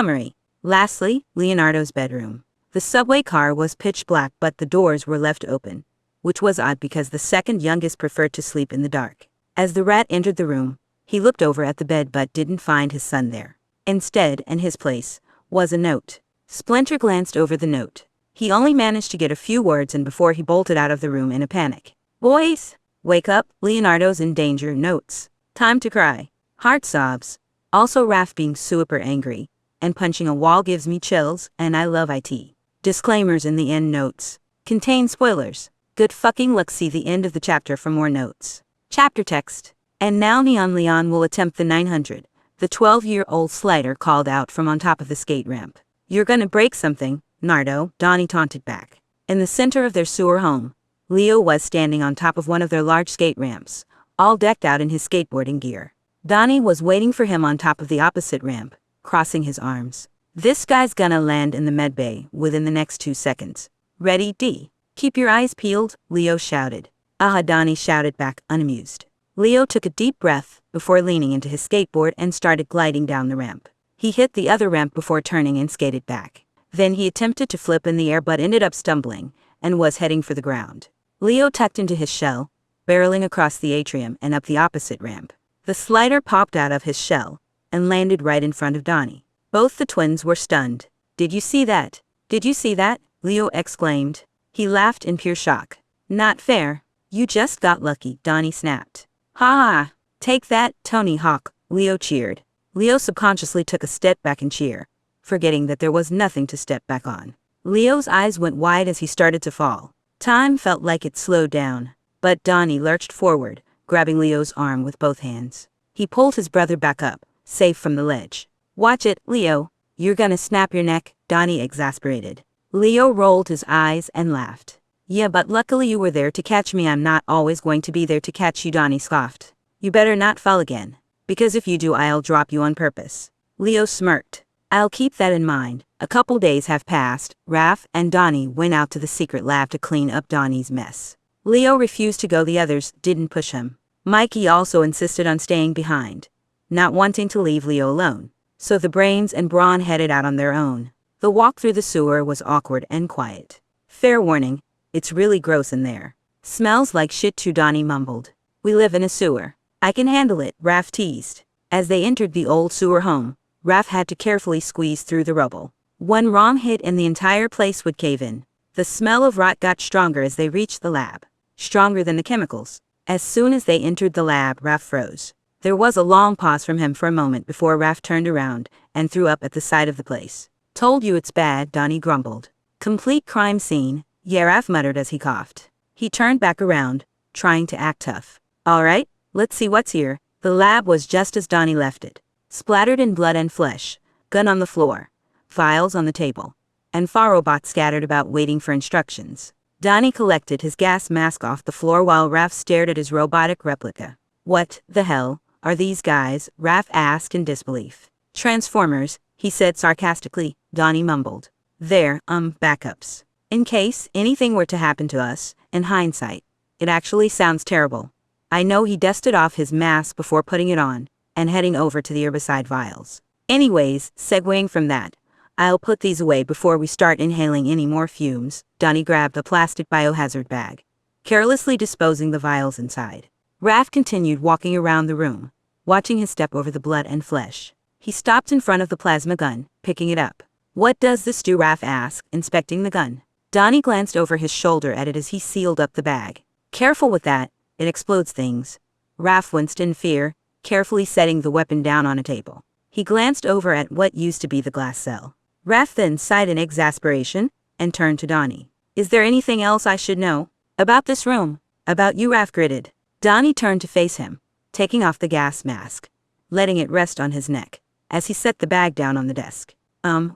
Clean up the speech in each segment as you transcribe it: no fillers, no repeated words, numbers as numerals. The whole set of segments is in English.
Summary. Lastly, Leonardo's bedroom. The subway car was pitch black, but the doors were left open, which was odd because the second youngest preferred to sleep in the dark. As the rat entered the room, he looked over at the bed but didn't find his son there. Instead, in his place, was a note. Splinter glanced over the note. He only managed to get a few words in before he bolted out of the room in a panic. "Boys, wake up, Leonardo's in danger, notes. Time to cry. Heart sobs. Also Raph being super angry, and punching a wall gives me chills, and I love IT. Disclaimers in the end notes. Contain spoilers. Good fucking luck, see the end of the chapter for more notes." Chapter text. And now Neon Leon will attempt the 900. The 12-year-old slider called out from on top of the skate ramp. "You're gonna break something, Nardo," Donnie taunted back. In the center of their sewer home, Leo was standing on top of one of their large skate ramps, all decked out in his skateboarding gear. Donnie was waiting for him on top of the opposite ramp, crossing his arms. "This guy's gonna land in the medbay within the next 2 seconds. Ready, D? Keep your eyes peeled," Leo shouted. "Aha," Donnie shouted back, unamused. Leo took a deep breath before leaning into his skateboard and started gliding down the ramp. He hit the other ramp before turning and skated back. Then he attempted to flip in the air but ended up stumbling and was heading for the ground. Leo tucked into his shell, barreling across the atrium and up the opposite ramp. The slider popped out of his shell and landed right in front of Donnie. Both the twins were stunned. "Did you see that? Did you see that?" Leo exclaimed. He laughed in pure shock. "Not fair. You just got lucky," Donnie snapped. "Ha ha! Take that, Tony Hawk," Leo cheered. Leo subconsciously took a step back and cheer, forgetting that there was nothing to step back on. Leo's eyes went wide as he started to fall. Time felt like it slowed down, but Donnie lurched forward, grabbing Leo's arm with both hands. He pulled his brother back up, safe from the ledge. "Watch it, Leo. You're gonna snap your neck," Donnie exasperated. Leo rolled his eyes and laughed. "Yeah, but luckily you were there to catch me. I'm not always going to be there to catch you," Donnie scoffed. "You better not fall again, because if you do I'll drop you on purpose." Leo smirked. "I'll keep that in mind." A couple days have passed. Raph and Donnie went out to the secret lab to clean up Donnie's mess. Leo refused to go, the others didn't push him. Mikey also insisted on staying behind, not wanting to leave Leo alone. So the Brains and Brawn headed out on their own. The walk through the sewer was awkward and quiet. "Fair warning, it's really gross in there. Smells like shit too," Donnie mumbled. "We live in a sewer. I can handle it," Raph teased. As they entered the old sewer home, Raph had to carefully squeeze through the rubble. One wrong hit and the entire place would cave in. The smell of rot got stronger as they reached the lab. Stronger than the chemicals. As soon as they entered the lab, Raph froze. There was a long pause from him for a moment before Raph turned around and threw up at the sight of the place. "Told you it's bad," Donnie grumbled. "Complete crime scene," Raph muttered as he coughed. He turned back around, trying to act tough. "All right, let's see what's here." The lab was just as Donnie left it. Splattered in blood and flesh, gun on the floor, files on the table, and Farobots scattered about waiting for instructions. Donnie collected his gas mask off the floor while Raph stared at his robotic replica. "What the hell are these guys?" Raph asked in disbelief. "Transformers," he said sarcastically. Donnie mumbled. "They're, backups. In case anything were to happen to us." In hindsight, it actually sounds terrible. I know. He dusted off his mask before putting it on and heading over to the herbicide vials. "Anyways, segueing from that, I'll put these away before we start inhaling any more fumes." Donnie grabbed a plastic biohazard bag, carelessly disposing the vials inside. Raph continued walking around the room, watching his step over the blood and flesh. He stopped in front of the plasma gun, picking it up. "What does this do?" Raph asked, inspecting the gun. Donnie glanced over his shoulder at it as he sealed up the bag. "Careful with that, it explodes things." Raph winced in fear, carefully setting the weapon down on a table. He glanced over at what used to be the glass cell. Raph then sighed in exasperation and turned to Donnie. "Is there anything else I should know about this room?" "About you," Raph gritted. Donnie turned to face him, taking off the gas mask, letting it rest on his neck, as he set the bag down on the desk.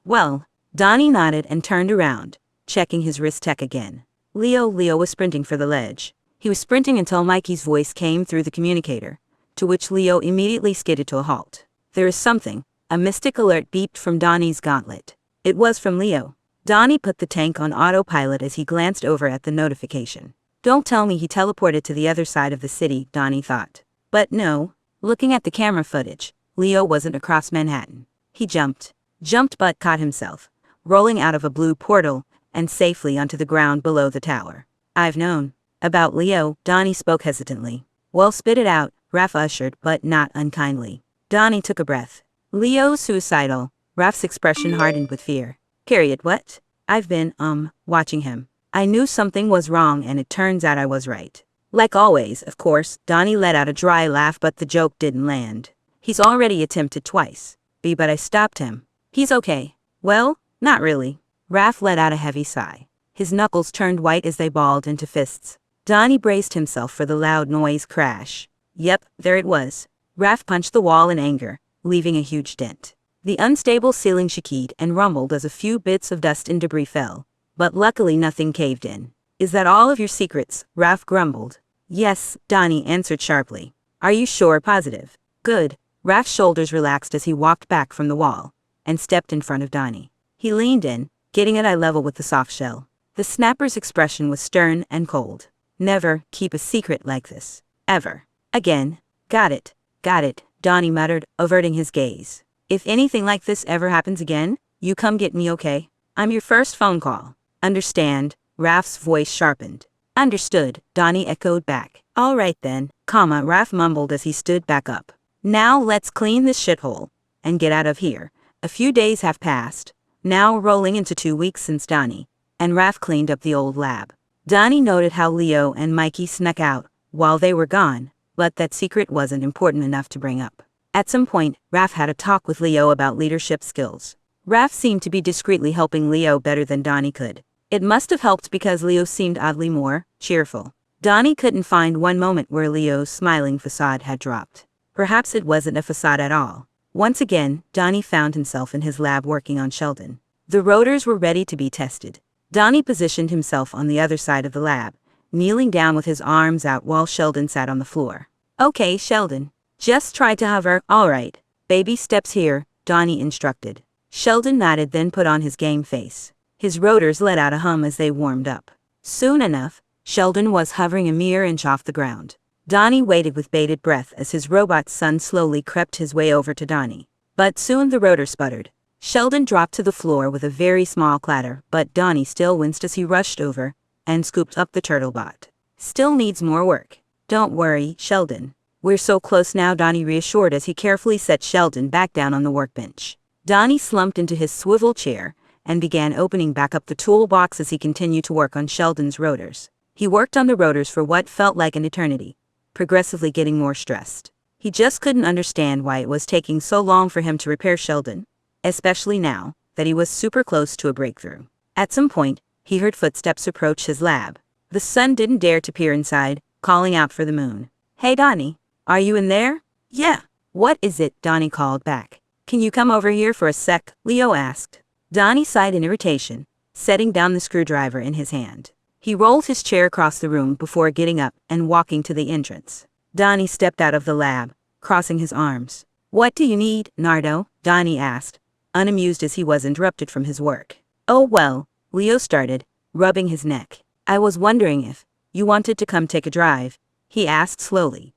Well, Donnie nodded and turned around, checking his wrist tech again. Leo was sprinting for the ledge. He was sprinting until Mikey's voice came through the communicator, to which Leo immediately skidded to a halt. "There is something." A mystic alert beeped from Donnie's gauntlet. It was from Leo. Donnie put the tank on autopilot as he glanced over at the notification. "Don't tell me he teleported to the other side of the city," Donnie thought. But no, looking at the camera footage, Leo wasn't across Manhattan. He jumped. jumped but caught himself, rolling out of a blue portal and safely onto the ground below the tower. I've known about Leo, Donnie spoke hesitantly. Well, spit it out, Raph ushered, but not unkindly. Donnie took a breath. Leo's suicidal. Raph's expression hardened with fear. Period. What? I've been, watching him. I knew something was wrong and it turns out I was right. Like always, of course, Donnie let out a dry laugh but the joke didn't land. He's already attempted twice. But I stopped him. He's okay. Well, not really. Raph let out a heavy sigh. His knuckles turned white as they balled into fists. Donnie braced himself for the loud noise crash. Yep, there it was. Raph punched the wall in anger, leaving a huge dent. The unstable ceiling shakied and rumbled as a few bits of dust and debris fell. But luckily nothing caved in. Is that all of your secrets? Raph grumbled. Yes, Donnie answered sharply. Are you sure? Positive. Good. Raph's shoulders relaxed as he walked back from the wall and stepped in front of Donnie. He leaned in, getting at eye level with the soft shell. The snapper's expression was stern and cold. Never keep a secret like this. Ever. Again. Got it, Donnie muttered, averting his gaze. If anything like this ever happens again, you come get me, okay? I'm your first phone call. Understand? Raph's voice sharpened. Understood, Donnie echoed back. All right then, Raph mumbled as he stood back up. Now let's clean this shithole and get out of here. A few days have passed, now rolling into 2 weeks since Donnie and Raph cleaned up the old lab. Donnie noted how Leo and Mikey snuck out while they were gone, but that secret wasn't important enough to bring up. At some point, Raph had a talk with Leo about leadership skills. Raph seemed to be discreetly helping Leo better than Donnie could. It must have helped because Leo seemed oddly more cheerful. Donnie couldn't find one moment where Leo's smiling facade had dropped. Perhaps it wasn't a facade at all. Once again, Donnie found himself in his lab working on Sheldon. The rotors were ready to be tested. Donnie positioned himself on the other side of the lab, kneeling down with his arms out while Sheldon sat on the floor. Okay, Sheldon. Just try to hover. All right. Baby steps here, Donnie instructed. Sheldon nodded, then put on his game face. His rotors let out a hum as they warmed up. Soon enough, Sheldon was hovering a mere inch off the ground. Donnie waited with bated breath as his robot son slowly crept his way over to Donnie. But soon the rotor sputtered. Sheldon dropped to the floor with a very small clatter, but Donnie still winced as he rushed over and scooped up the turtlebot. Still needs more work. Don't worry, Sheldon. We're so close now, Donnie reassured as he carefully set Sheldon back down on the workbench. Donnie slumped into his swivel chair and began opening back up the toolbox as he continued to work on Sheldon's rotors. He worked on the rotors for what felt like an eternity, progressively getting more stressed. He just couldn't understand why it was taking so long for him to repair Sheldon, especially now that he was super close to a breakthrough. At some point, he heard footsteps approach his lab. The son didn't dare to peer inside, calling out for the moon. Hey Donnie, are you in there? Yeah. What is it? Donnie called back. Can you come over here for a sec? Leo asked. Donnie sighed in irritation, setting down the screwdriver in his hand. He rolled his chair across the room before getting up and walking to the entrance. Donnie stepped out of the lab, crossing his arms. What do you need, Nardo? Donnie asked, unamused as he was interrupted from his work. Oh well, Leo started, rubbing his neck. I was wondering if you wanted to come take a drive, he asked slowly.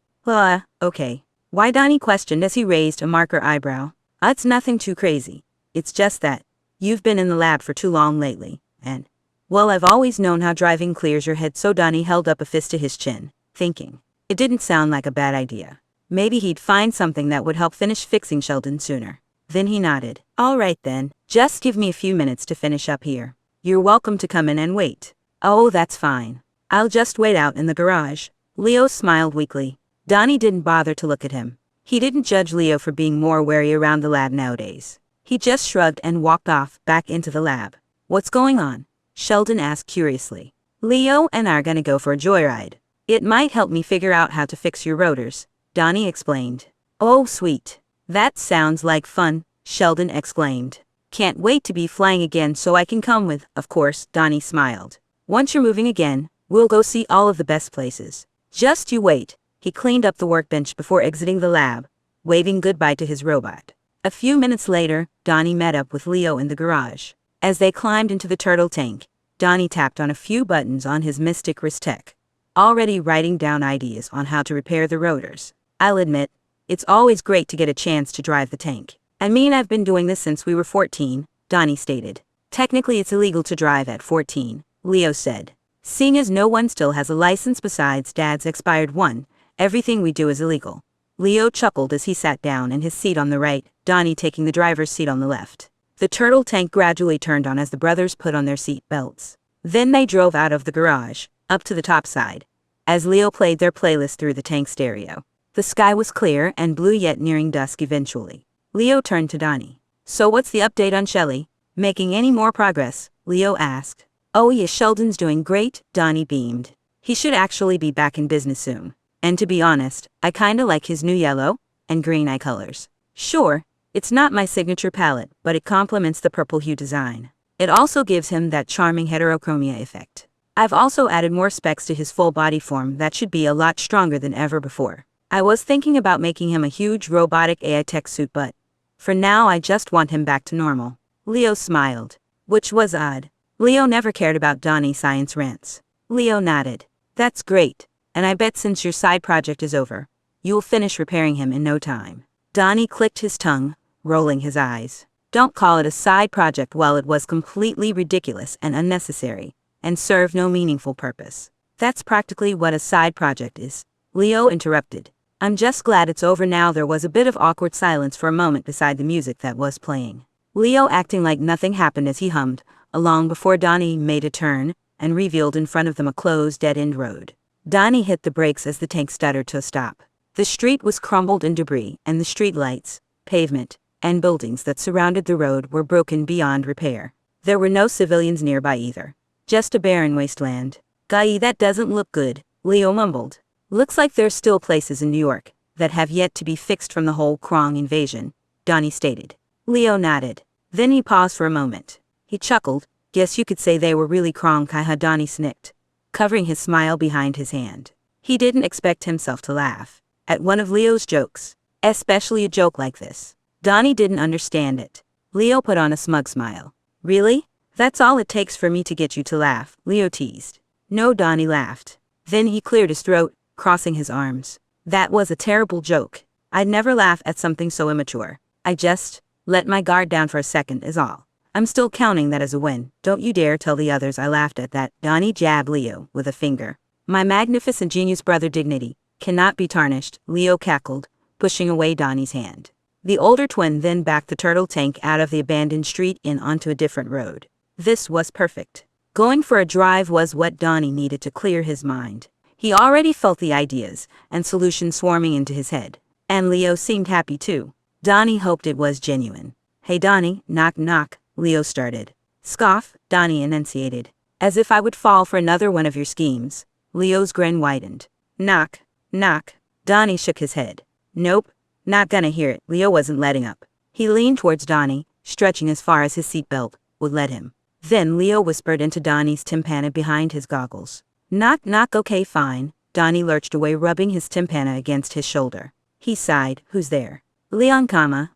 Okay. Why? Donnie questioned as he raised a marker eyebrow. It's nothing too crazy. It's just that you've been in the lab for too long lately, and well, I've always known how driving clears your head, so Donnie held up a fist to his chin, thinking. It didn't sound like a bad idea. Maybe he'd find something that would help finish fixing Sheldon sooner. Then he nodded. All right then, just give me a few minutes to finish up here. You're welcome to come in and wait. Oh, that's fine. I'll just wait out in the garage. Leo smiled weakly. Donnie didn't bother to look at him. He didn't judge Leo for being more wary around the lab nowadays. He just shrugged and walked off back into the lab. What's going on? Sheldon asked curiously. Leo and I are gonna go for a joyride. It might help me figure out how to fix your rotors, Donnie explained. Oh sweet. That sounds like fun, Sheldon exclaimed. Can't wait to be flying again so I can come with, of course, Donnie smiled. Once you're moving again, we'll go see all of the best places. Just you wait. He cleaned up the workbench before exiting the lab, waving goodbye to his robot. A few minutes later, Donnie met up with Leo in the garage. As they climbed into the turtle tank, Donnie tapped on a few buttons on his Mystic Wrist Tech, already writing down ideas on how to repair the rotors. I'll admit, it's always great to get a chance to drive the tank. I mean, I've been doing this since we were 14, Donnie stated. Technically it's illegal to drive at 14, Leo said. Seeing as no one still has a license besides Dad's expired one, everything we do is illegal. Leo chuckled as he sat down in his seat on the right, Donnie taking the driver's seat on the left. The turtle tank gradually turned on as the brothers put on their seat belts. Then they drove out of the garage, up to the top side, as Leo played their playlist through the tank stereo. The sky was clear and blue yet nearing dusk eventually. Leo turned to Donnie. So what's the update on Shelly? Making any more progress? Leo asked. Oh yeah, Sheldon's doing great, Donnie beamed. He should actually be back in business soon. And to be honest, I kinda like his new yellow and green eye colors. Sure, it's not my signature palette, but it complements the purple hue design. It also gives him that charming heterochromia effect. I've also added more specs to his full body form that should be a lot stronger than ever before. I was thinking about making him a huge robotic AI tech suit, but for now I just want him back to normal. Leo smiled, which was odd. Leo never cared about Donnie's science rants. Leo nodded. That's great, and I bet since your side project is over, you'll finish repairing him in no time. Donnie clicked his tongue, rolling his eyes. Don't call it a side project. Well, it was completely ridiculous and unnecessary, and served no meaningful purpose. That's practically what a side project is, Leo interrupted. I'm just glad it's over now. There was a bit of awkward silence for a moment beside the music that was playing. Leo acting like nothing happened as he hummed along before Donnie made a turn and revealed in front of them a closed dead-end road. Donnie hit the brakes as the tank stuttered to a stop. The street was crumbled in debris, and the street lights, pavement, and buildings that surrounded the road were broken beyond repair. There were no civilians nearby either. Just a barren wasteland. Golly, that doesn't look good, Leo mumbled. Looks like there's still places in New York that have yet to be fixed from the whole Krong invasion, Donnie stated. Leo nodded. Then he paused for a moment. He chuckled. Guess you could say they were really Krong, Kaiha. Donnie snicked, covering his smile behind his hand. He didn't expect himself to laugh at one of Leo's jokes, especially a joke like this. Donnie didn't understand it. Leo put on a smug smile. Really? That's all it takes for me to get you to laugh, Leo teased. No, Donnie laughed. Then he cleared his throat, crossing his arms. That was a terrible joke. I'd never laugh at something so immature. I just let my guard down for a second is all. I'm still counting that as a win. Don't you dare tell the others I laughed at that. Donnie jabbed Leo with a finger. My magnificent genius brother dignity cannot be tarnished, Leo cackled, pushing away Donnie's hand. The older twin then backed the turtle tank out of the abandoned street and onto a different road. This was perfect. Going for a drive was what Donnie needed to clear his mind. He already felt the ideas and solutions swarming into his head. And Leo seemed happy too. Donnie hoped it was genuine. Hey Donnie, knock knock, Leo started. Scoff, Donnie enunciated. As if I would fall for another one of your schemes. Leo's grin widened. Knock, knock. Donnie shook his head. Nope, not gonna hear it. Leo wasn't letting up. He leaned towards Donnie, stretching as far as his seatbelt would let him. Then Leo whispered into Donnie's tympana behind his goggles. Knock knock. Okay fine. Donnie lurched away, rubbing his tympana against his shoulder. He sighed. Who's there? Leon,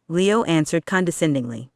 Leo answered condescendingly.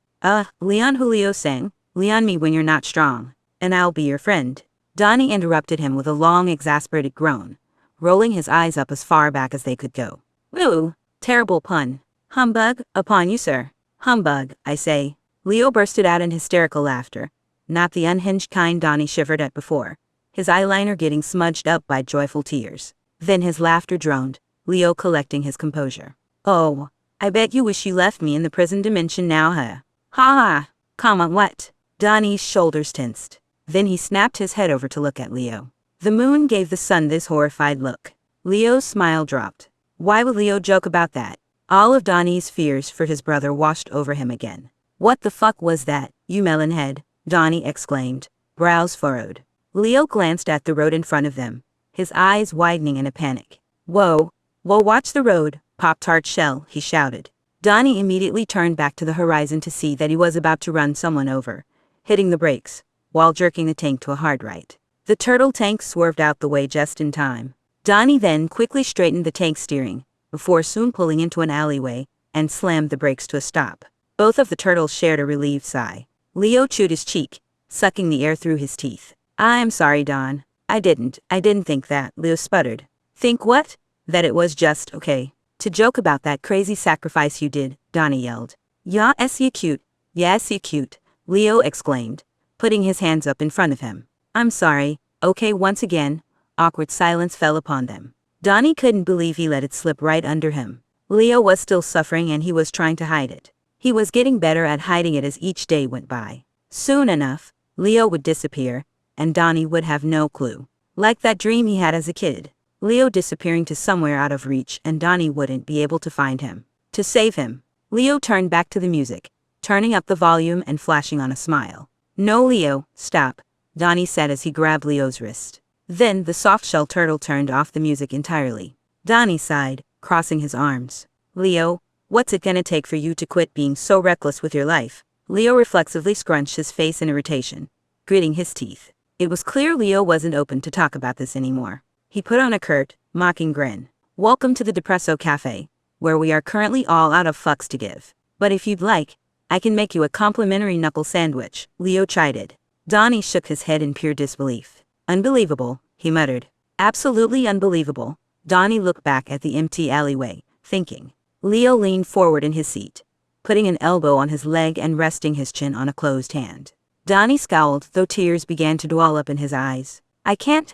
Leon. Who? Leo sang. Leon, me when you're not strong. And I'll be your friend. Donnie interrupted him with a long exasperated groan, rolling his eyes up as far back as they could go. Ooh, terrible pun. Humbug, upon you sir. Humbug, I say. Leo bursted out in hysterical laughter, not the unhinged kind Donnie shivered at before, his eyeliner getting smudged up by joyful tears. Then his laughter droned, Leo collecting his composure. Oh, I bet you wish you left me in the prison dimension now, huh? Ha ha, what? Donnie's shoulders tensed. Then he snapped his head over to look at Leo. The moon gave the sun this horrified look. Leo's smile dropped. Why would Leo joke about that? All of Donnie's fears for his brother washed over him again. What the fuck was that, you melonhead? Donnie exclaimed, brows furrowed. Leo glanced at the road in front of them, his eyes widening in a panic. Whoa, watch the road, Pop-Tart shell, he shouted. Donnie immediately turned back to the horizon to see that he was about to run someone over, hitting the brakes, while jerking the tank to a hard right. The turtle tank swerved out the way just in time. Donnie then quickly straightened the tank steering, before soon pulling into an alleyway, and slammed the brakes to a stop. Both of the turtles shared a relieved sigh. Leo chewed his cheek, sucking the air through his teeth. I'm sorry, Don. I didn't think that, Leo sputtered. Think what? That it was just okay to joke about that crazy sacrifice you did, Donnie yelled. Yes, you cute. Yes, you cute, Leo exclaimed, putting his hands up in front of him. I'm sorry. Okay, once again, awkward silence fell upon them. Donnie couldn't believe he let it slip right under him. Leo was still suffering and he was trying to hide it. He was getting better at hiding it as each day went by. Soon enough, Leo would disappear, and Donnie would have no clue. Like that dream he had as a kid. Leo disappearing to somewhere out of reach and Donnie wouldn't be able to find him. To save him, Leo turned back to the music, turning up the volume and flashing on a smile. No, Leo, stop, Donnie said as he grabbed Leo's wrist. Then the soft-shell turtle turned off the music entirely. Donnie sighed, crossing his arms. Leo, what's it gonna take for you to quit being so reckless with your life? Leo reflexively scrunched his face in irritation, gritting his teeth. It was clear Leo wasn't open to talk about this anymore. He put on a curt, mocking grin. Welcome to the Depresso Cafe, where we are currently all out of fucks to give. But if you'd like, I can make you a complimentary knuckle sandwich, Leo chided. Donnie shook his head in pure disbelief. Unbelievable, he muttered. Absolutely unbelievable. Donnie looked back at the empty alleyway, thinking. Leo leaned forward in his seat, putting an elbow on his leg and resting his chin on a closed hand. Donnie scowled, though tears began to dwell up in his eyes. I can't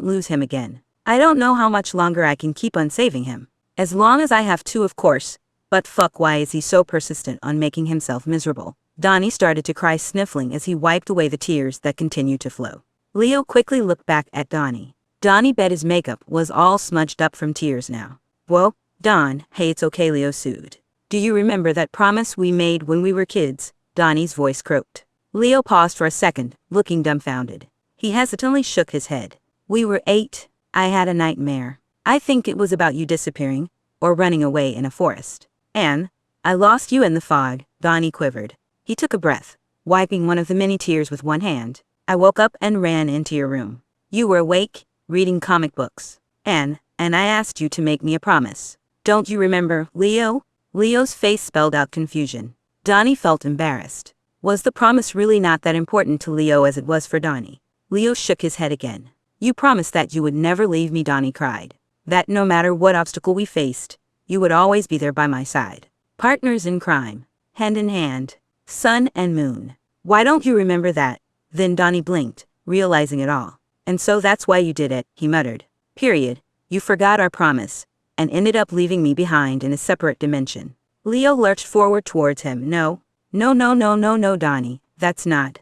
lose him again. I don't know how much longer I can keep on saving him. As long as I have to, of course. But fuck, why is he so persistent on making himself miserable? Donnie started to cry, sniffling as he wiped away the tears that continued to flow. Leo quickly looked back at Donnie. Donnie bet his makeup was all smudged up from tears now. Whoa, Don, hey, it's okay, Leo soothed. Do you remember that promise we made when we were kids? Donnie's voice croaked. Leo paused for a second, looking dumbfounded. He hesitantly shook his head. We were 8. I had a nightmare. I think it was about you disappearing, or running away in a forest. And I lost you in the fog, Donnie quivered. He took a breath, wiping one of the many tears with one hand. I woke up and ran into your room. You were awake, reading comic books. And I asked you to make me a promise. Don't you remember, Leo? Leo's face spelled out confusion. Donnie felt embarrassed. Was the promise really not that important to Leo as it was for Donnie? Leo shook his head again. You promised that you would never leave me, Donnie cried. That no matter what obstacle we faced, you would always be there by my side. Partners in crime, hand in hand, sun and moon. Why don't you remember that? Then Donnie blinked, realizing it all. And so that's why you did it, he muttered. Period. You forgot our promise, and ended up leaving me behind in a separate dimension. Leo lurched forward towards him. No, Donnie, that's not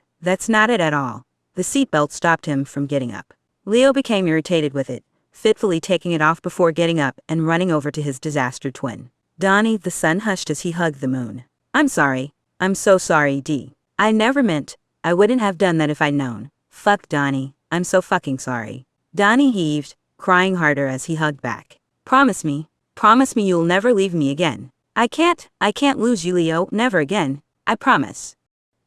it at all. The seatbelt stopped him from getting up. Leo became irritated with it, fitfully taking it off before getting up and running over to his disaster twin. Donnie, the sun hushed as he hugged the moon. I'm sorry. I'm so sorry, D. I never meant. I wouldn't have done that if I'd known. Fuck, Donnie. I'm so fucking sorry. Donnie heaved, crying harder as he hugged back. Promise me you'll never leave me again. I can't lose you, Leo, never again. I promise.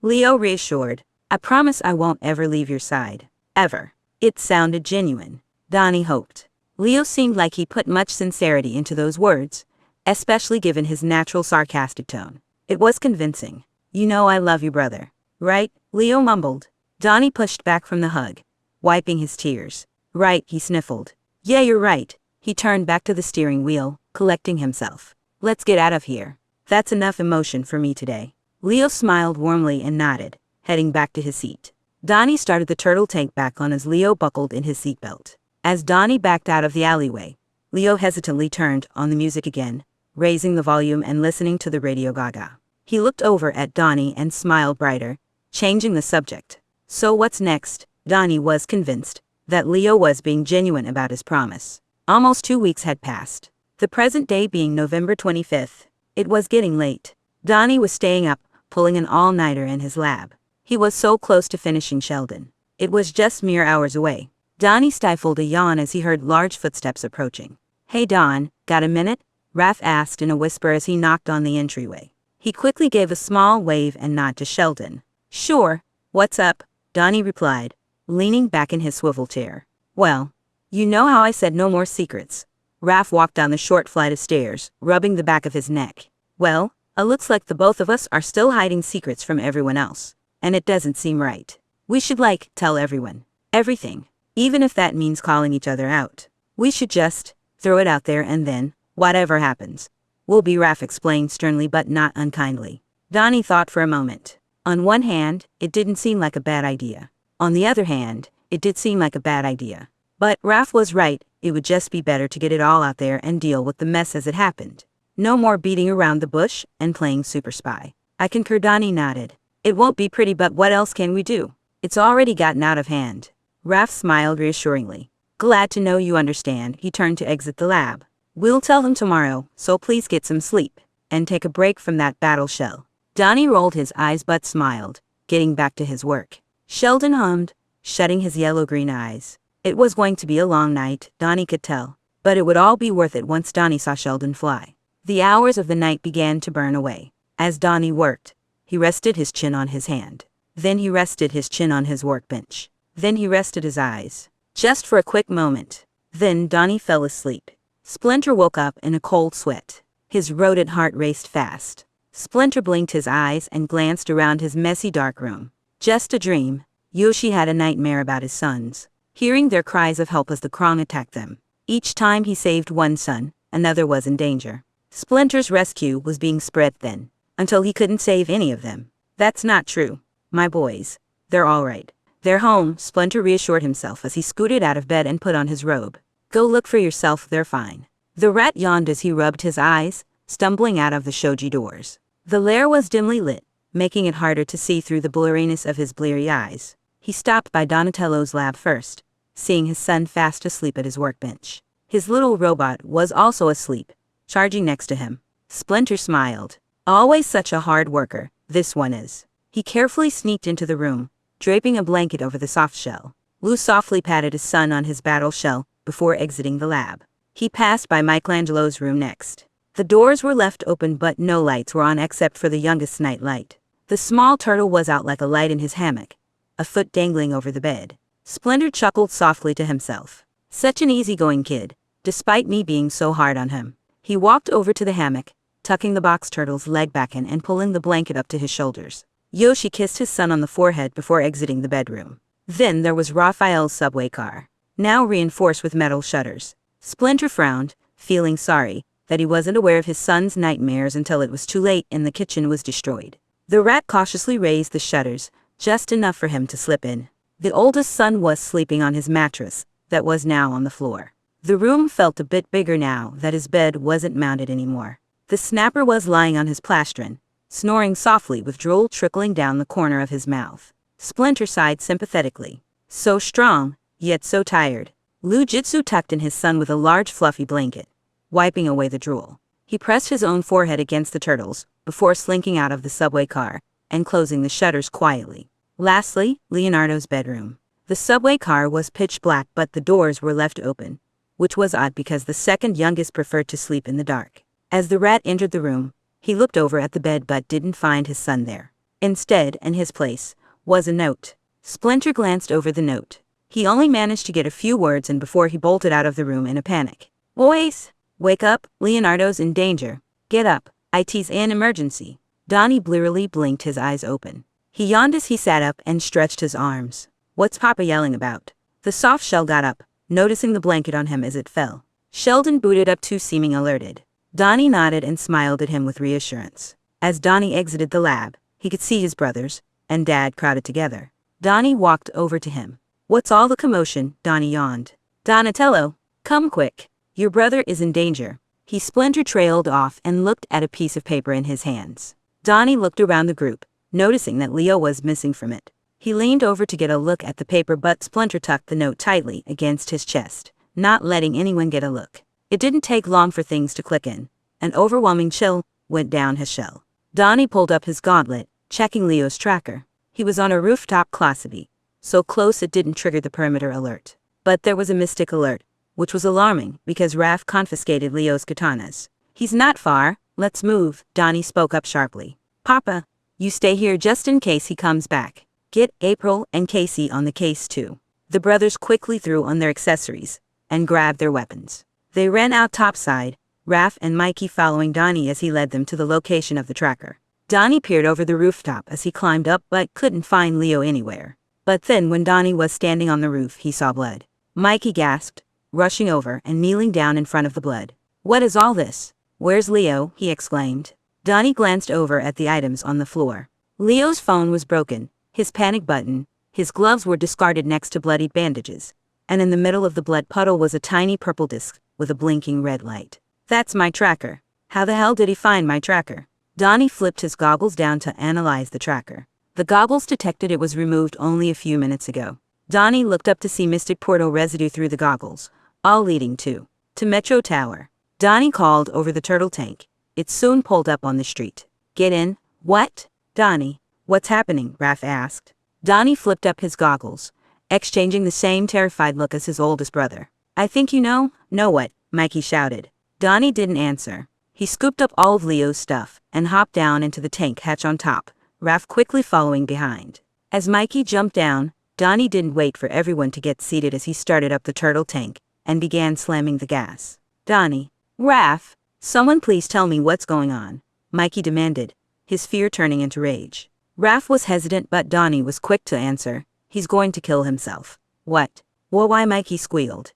Leo reassured. I promise I won't ever leave your side. Ever. It sounded genuine. Donnie hoped. Leo seemed like he put much sincerity into those words, especially given his natural sarcastic tone. It was convincing. You know I love you, brother. Right? Leo mumbled. Donnie pushed back from the hug, wiping his tears. Right, he sniffled. Yeah, you're right. He turned back to the steering wheel, collecting himself. Let's get out of here. That's enough emotion for me today. Leo smiled warmly and nodded, heading back to his seat. Donnie started the turtle tank back on as Leo buckled in his seatbelt. As Donnie backed out of the alleyway, Leo hesitantly turned on the music again, raising the volume and listening to the radio gaga. He looked over at Donnie and smiled brighter, changing the subject. So what's next? Donnie was convinced that Leo was being genuine about his promise. Almost 2 weeks had passed. The present day being November 25th. It was getting late. Donnie was staying up, pulling an all-nighter in his lab. He was so close to finishing Sheldon. It was just mere hours away. Donnie stifled a yawn as he heard large footsteps approaching. Hey Don, got a minute? Raph asked in a whisper as he knocked on the entryway. He quickly gave a small wave and nod to Sheldon. Sure, what's up? Donnie replied, leaning back in his swivel chair. Well, you know how I said no more secrets. Raph walked down the short flight of stairs, rubbing the back of his neck. Well, it looks like the both of us are still hiding secrets from everyone else. And it doesn't seem right. We should tell everyone. Everything. Even if that means calling each other out. We should just throw it out there and then, whatever happens, we'll be, Raph explained sternly but not unkindly. Donnie thought for a moment. On one hand, it didn't seem like a bad idea. On the other hand, it did seem like a bad idea. But Raph was right, it would just be better to get it all out there and deal with the mess as it happened. No more beating around the bush and playing super spy. I concur. Donnie nodded. It won't be pretty, but what else can we do? It's already gotten out of hand. Raph smiled reassuringly. Glad to know you understand. He turned to exit the lab. We'll tell him tomorrow, so please get some sleep and take a break from that battle shell. Donnie rolled his eyes but smiled, getting back to his work. Sheldon hummed, shutting his yellow-green eyes. It was going to be a long night, Donnie could tell, but it would all be worth it once Donnie saw Sheldon fly. The hours of the night began to burn away. As Donnie worked, he rested his chin on his hand. Then he rested his chin on his workbench. Then he rested his eyes. Just for a quick moment. Then Donnie fell asleep. Splinter woke up in a cold sweat. His rodent heart raced fast. Splinter blinked his eyes and glanced around his messy dark room. Just a dream. Yoshi had a nightmare about his sons, hearing their cries of help as the Krong attacked them. Each time he saved one son, another was in danger. Splinter's rescue was being spread thin, until he couldn't save any of them. That's not true. My boys. They're all right. They're home, Splinter reassured himself as he scooted out of bed and put on his robe. Go look for yourself, they're fine. The rat yawned as he rubbed his eyes, stumbling out of the shoji doors. The lair was dimly lit, making it harder to see through the blurriness of his bleary eyes. He stopped by Donatello's lab first, seeing his son fast asleep at his workbench. His little robot was also asleep, charging next to him. Splinter smiled. Always such a hard worker, this one is. He carefully sneaked into the room, draping a blanket over the soft shell. Lou softly patted his son on his battle shell before exiting the lab. He passed by Michelangelo's room next. The doors were left open but no lights were on except for the youngest night light. The small turtle was out like a light in his hammock, a foot dangling over the bed. Splinter chuckled softly to himself. Such an easygoing kid, despite me being so hard on him. He walked over to the hammock, tucking the box turtle's leg back in and pulling the blanket up to his shoulders. Yoshi kissed his son on the forehead before exiting the bedroom. Then there was Raphael's subway car, now reinforced with metal shutters. Splinter frowned, feeling sorry that he wasn't aware of his son's nightmares until it was too late and the kitchen was destroyed. The rat cautiously raised the shutters, just enough for him to slip in. The oldest son was sleeping on his mattress, that was now on the floor. The room felt a bit bigger now that his bed wasn't mounted anymore. The snapper was lying on his plastron, snoring softly with drool trickling down the corner of his mouth. Splinter sighed sympathetically. So strong, yet so tired. Lou Jitsu tucked in his son with a large fluffy blanket, wiping away the drool. He pressed his own forehead against the turtle's, before slinking out of the subway car, and closing the shutters quietly. Lastly, Leonardo's bedroom. The subway car was pitch black but the doors were left open, which was odd because the second youngest preferred to sleep in the dark. As the rat entered the room, he looked over at the bed but didn't find his son there. Instead, in his place, was a note. Splinter glanced over the note. He only managed to get a few words in before he bolted out of the room in a panic. Boys! Wake up, Leonardo's in danger. Get up, it's an emergency. Donnie blearily blinked his eyes open. He yawned as he sat up and stretched his arms. What's Papa yelling about? The soft shell got up, noticing the blanket on him as it fell. Sheldon booted up too, seeming alerted. Donnie nodded and smiled at him with reassurance. As Donnie exited the lab, he could see his brothers and Dad crowded together. Donnie walked over to him. What's all the commotion? Donnie yawned. Donatello, come quick. Your brother is in danger. Splinter trailed off and looked at a piece of paper in his hands. Donnie looked around the group, noticing that Leo was missing from it. He leaned over to get a look at the paper but Splinter tucked the note tightly against his chest, not letting anyone get a look. It didn't take long for things to click in. An overwhelming chill went down his shell. Donnie pulled up his gauntlet, checking Leo's tracker. He was on a rooftop closety, so close it didn't trigger the perimeter alert. But there was a mystic alert, which was alarming because Raph confiscated Leo's katanas. He's not far, let's move, Donnie spoke up sharply. Papa, you stay here just in case he comes back. Get April and Casey on the case too. The brothers quickly threw on their accessories and grabbed their weapons. They ran out topside, Raph and Mikey following Donnie as he led them to the location of the tracker. Donnie peered over the rooftop as he climbed up but couldn't find Leo anywhere. But then when Donnie was standing on the roof, he saw blood. Mikey gasped, rushing over and kneeling down in front of the blood. What is all this? Where's Leo? He exclaimed. Donnie glanced over at the items on the floor. Leo's phone was broken, his panic button, his gloves were discarded next to bloodied bandages, and in the middle of the blood puddle was a tiny purple disc with a blinking red light. That's my tracker. How the hell did he find my tracker? Donnie flipped his goggles down to analyze the tracker. The goggles detected it was removed only a few minutes ago. Donnie looked up to see Mystic Portal residue through the goggles, all leading to Metro Tower. Donnie called over the turtle tank. It soon pulled up on the street. Get in. What? Donnie, what's happening? Raph asked. Donnie flipped up his goggles, exchanging the same terrified look as his oldest brother. I think you know what? Mikey shouted. Donnie didn't answer. He scooped up all of Leo's stuff and hopped down into the tank hatch on top, Raph quickly following behind. As Mikey jumped down, Donnie didn't wait for everyone to get seated as he started up the turtle tank and began slamming the gas. Donnie. Raph. Someone please tell me what's going on, Mikey demanded, his fear turning into rage. Raph was hesitant but Donnie was quick to answer. He's going to kill himself. What? Well, why? Mikey squealed.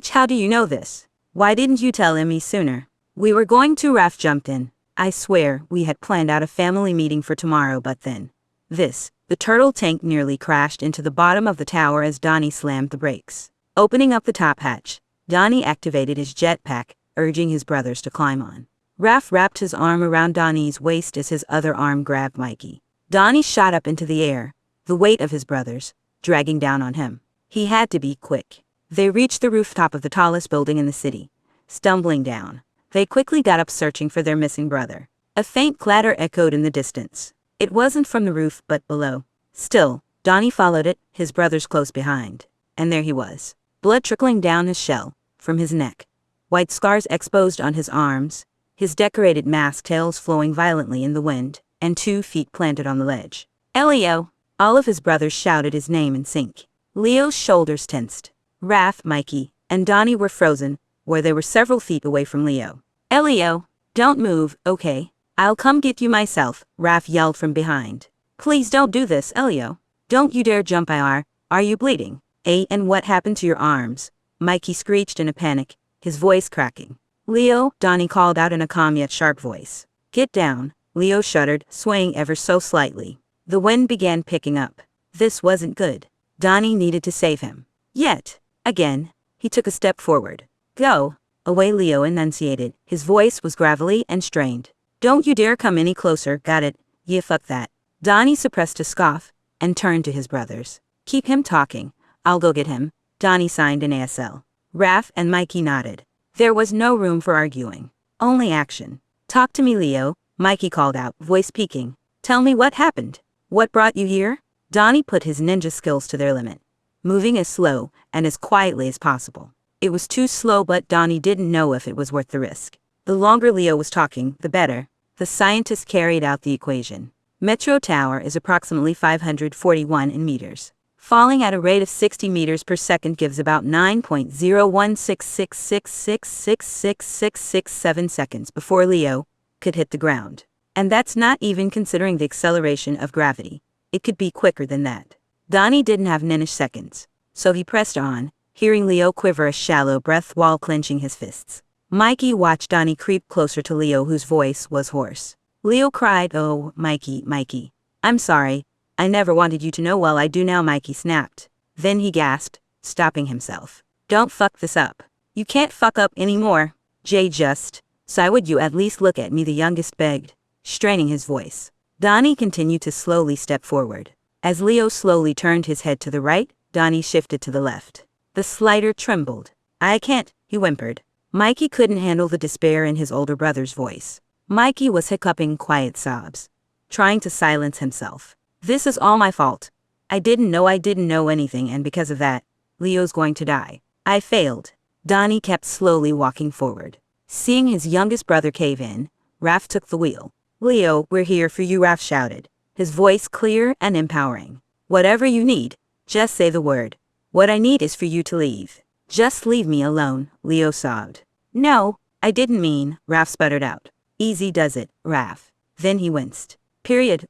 How do you know this? Why didn't you tell me sooner? We were going to. Raph jumped in. I swear, we had planned out a family meeting for tomorrow but then. The turtle tank nearly crashed into the bottom of the tower as Donnie slammed the brakes. Opening up the top hatch, Donnie activated his jetpack, urging his brothers to climb on. Raph wrapped his arm around Donnie's waist as his other arm grabbed Mikey. Donnie shot up into the air, the weight of his brothers dragging down on him. He had to be quick. They reached the rooftop of the tallest building in the city. Stumbling down, they quickly got up searching for their missing brother. A faint clatter echoed in the distance. It wasn't from the roof but below. Still, Donnie followed it, his brothers close behind. And there he was. Blood trickling down his shell, from his neck. White scars exposed on his arms, his decorated mask tails flowing violently in the wind, and 2 feet planted on the ledge. Leo! All of his brothers shouted his name in sync. Leo's shoulders tensed. Raph, Mikey, and Donnie were frozen, where they were several feet away from Leo. Leo, don't move, okay? I'll come get you myself, Raph yelled from behind. Please don't do this, Leo. Don't you dare jump. Are you bleeding? And what happened to your arms? Mikey screeched in a panic, his voice cracking. Leo, Donnie called out in a calm yet sharp voice. Get down. Leo shuddered, swaying ever so slightly. The wind began picking up. This wasn't good. Donnie needed to save him. Yet, again, he took a step forward. Go away, Leo enunciated. His voice was gravelly and strained. Don't you dare come any closer, got it? Yeah, fuck that. Donnie suppressed a scoff and turned to his brothers. Keep him talking. I'll go get him. Donnie signed an ASL. Raph and Mikey nodded. There was no room for arguing. Only action. Talk to me, Leo, Mikey called out, voice peaking. Tell me what happened. What brought you here? Donnie put his ninja skills to their limit, moving as slow and as quietly as possible. It was too slow but Donnie didn't know if it was worth the risk. The longer Leo was talking, the better. The scientist carried out the equation. Metro Tower is approximately 541 in meters. Falling at a rate of 60 meters per second gives about 9.01666666667 seconds before Leo could hit the ground. And that's not even considering the acceleration of gravity. It could be quicker than that. Donnie didn't have nanoseconds, so he pressed on, hearing Leo quiver a shallow breath while clenching his fists. Mikey watched Donnie creep closer to Leo, whose voice was hoarse. Leo cried, "Oh, Mikey. I'm sorry. I never wanted you to know. Well, I do now," Mikey snapped. Then he gasped, stopping himself. "Don't fuck this up. You can't fuck up anymore. Jay, so would you at least look at me?" the youngest begged, straining his voice. Donnie continued to slowly step forward. As Leo slowly turned his head to the right, Donnie shifted to the left. The slider trembled. "I can't," he whimpered. Mikey couldn't handle the despair in his older brother's voice. Mikey was hiccuping quiet sobs, trying to silence himself. "This is all my fault. I didn't know anything, and because of that, Leo's going to die. I failed." Donnie kept slowly walking forward. Seeing his youngest brother cave in, Raph took the wheel. "Leo, we're here for you," Raph shouted, his voice clear and empowering. "Whatever you need, just say the word. What I need is for you to leave. Just leave me alone," Leo sobbed. "No, I didn't mean," Raph sputtered out. "Easy does it, Raph." Then he winced.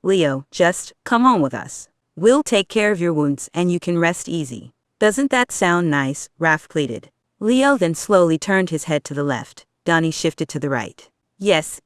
"Leo, just come home with us. We'll take care of your wounds and you can rest easy." "Doesn't that sound nice?" Raph pleaded. Leo then slowly turned his head to the left. Donnie shifted to the right. Yes,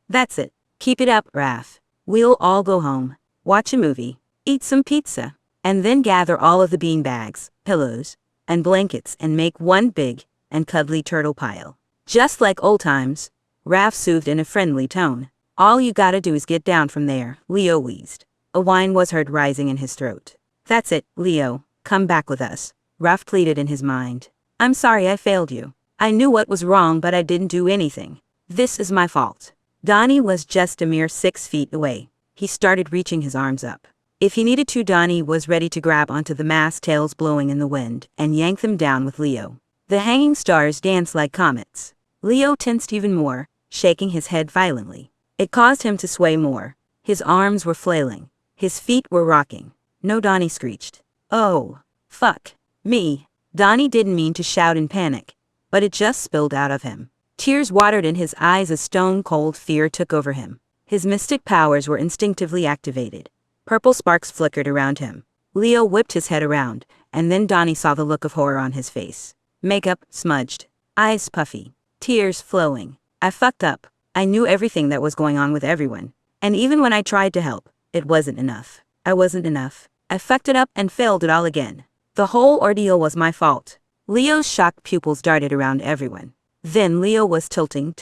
that's it. Keep it up, Raph. We'll all go home, watch a movie, eat some pizza, and then gather all of the bean bags, pillows, and blankets and make one big and cuddly turtle pile. Just like old times, Raph soothed in a friendly tone. All you gotta do is get down from there, Leo wheezed. A whine was heard rising in his throat. That's it, Leo, come back with us, Raph pleaded in his mind. I'm sorry I failed you. I knew what was wrong but I didn't do anything. This is my fault. Donnie was just a mere 6 feet away. He started reaching his arms up. If he needed to, Donnie was ready to grab onto the mast tails blowing in the wind and yank them down with Leo. The hanging stars danced like comets. Leo tensed even more, shaking his head violently. It caused him to sway more. His arms were flailing. His feet were rocking. No, Donnie screeched. Oh, fuck me. Donnie didn't mean to shout in panic, but it just spilled out of him. Tears watered in his eyes as stone-cold fear took over him. His mystic powers were instinctively activated. Purple sparks flickered around him. Leo whipped his head around, and then Donnie saw the look of horror on his face. Makeup smudged. Eyes puffy. Tears flowing. I fucked up. I knew everything that was going on with everyone. And even when I tried to help, it wasn't enough. I wasn't enough. I fucked it up and failed it all again. The whole ordeal was my fault. Leo's shocked pupils darted around everyone. Then Leo was tilting.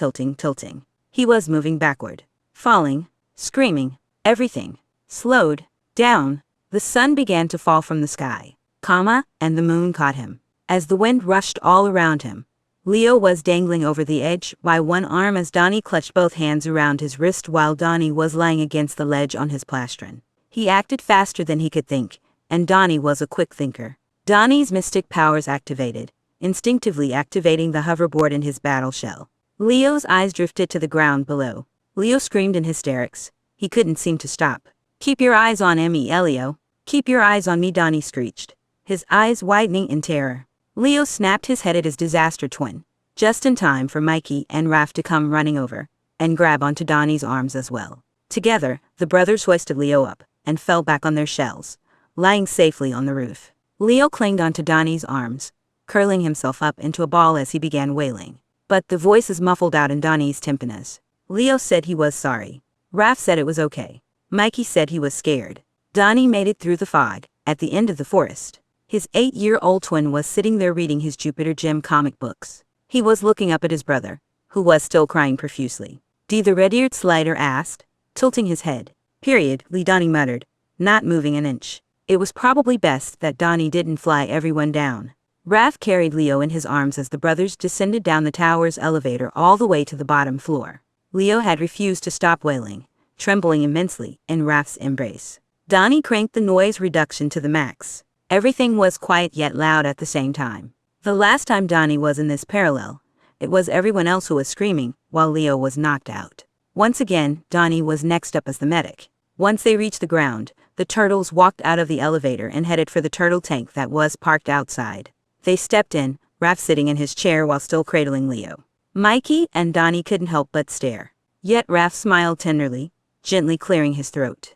He was moving backward. Falling. Screaming. Everything slowed down. The sun began to fall from the sky, and the moon caught him. As the wind rushed all around him, Leo was dangling over the edge by one arm as Donnie clutched both hands around his wrist while Donnie was lying against the ledge on his plastron. He acted faster than he could think, and Donnie was a quick thinker. Donnie's mystic powers activated, instinctively activating the hoverboard in his battle shell. Leo's eyes drifted to the ground below. Leo screamed in hysterics. He couldn't seem to stop. Keep your eyes on me, Leo. Keep your eyes on me, Donnie screeched, his eyes widening in terror. Leo snapped his head at his disaster twin, just in time for Mikey and Raph to come running over and grab onto Donnie's arms as well. Together, the brothers hoisted Leo up and fell back on their shells, lying safely on the roof. Leo clinged onto Donnie's arms, curling himself up into a ball as he began wailing. But the voices muffled out in Donnie's tympanas. Leo said he was sorry. Raph said it was okay. Mikey said he was scared. Donnie made it through the fog, at the end of the forest. His 8-year-old twin was sitting there reading his Jupiter Gym comic books. He was looking up at his brother, who was still crying profusely. The red-eared slider asked, tilting his head. Lee, Donnie muttered, not moving an inch. It was probably best that Donnie didn't fly everyone down. Raph carried Leo in his arms as the brothers descended down the tower's elevator all the way to the bottom floor. Leo had refused to stop wailing, trembling immensely in Raph's embrace. Donnie cranked the noise reduction to the max. Everything was quiet yet loud at the same time. The last time Donnie was in this parallel, it was everyone else who was screaming while Leo was knocked out. Once again, Donnie was next up as the medic. Once they reached the ground, the turtles walked out of the elevator and headed for the turtle tank that was parked outside. They stepped in, Raph sitting in his chair while still cradling Leo. Mikey and Donnie couldn't help but stare. Yet Raph smiled tenderly, gently clearing his throat.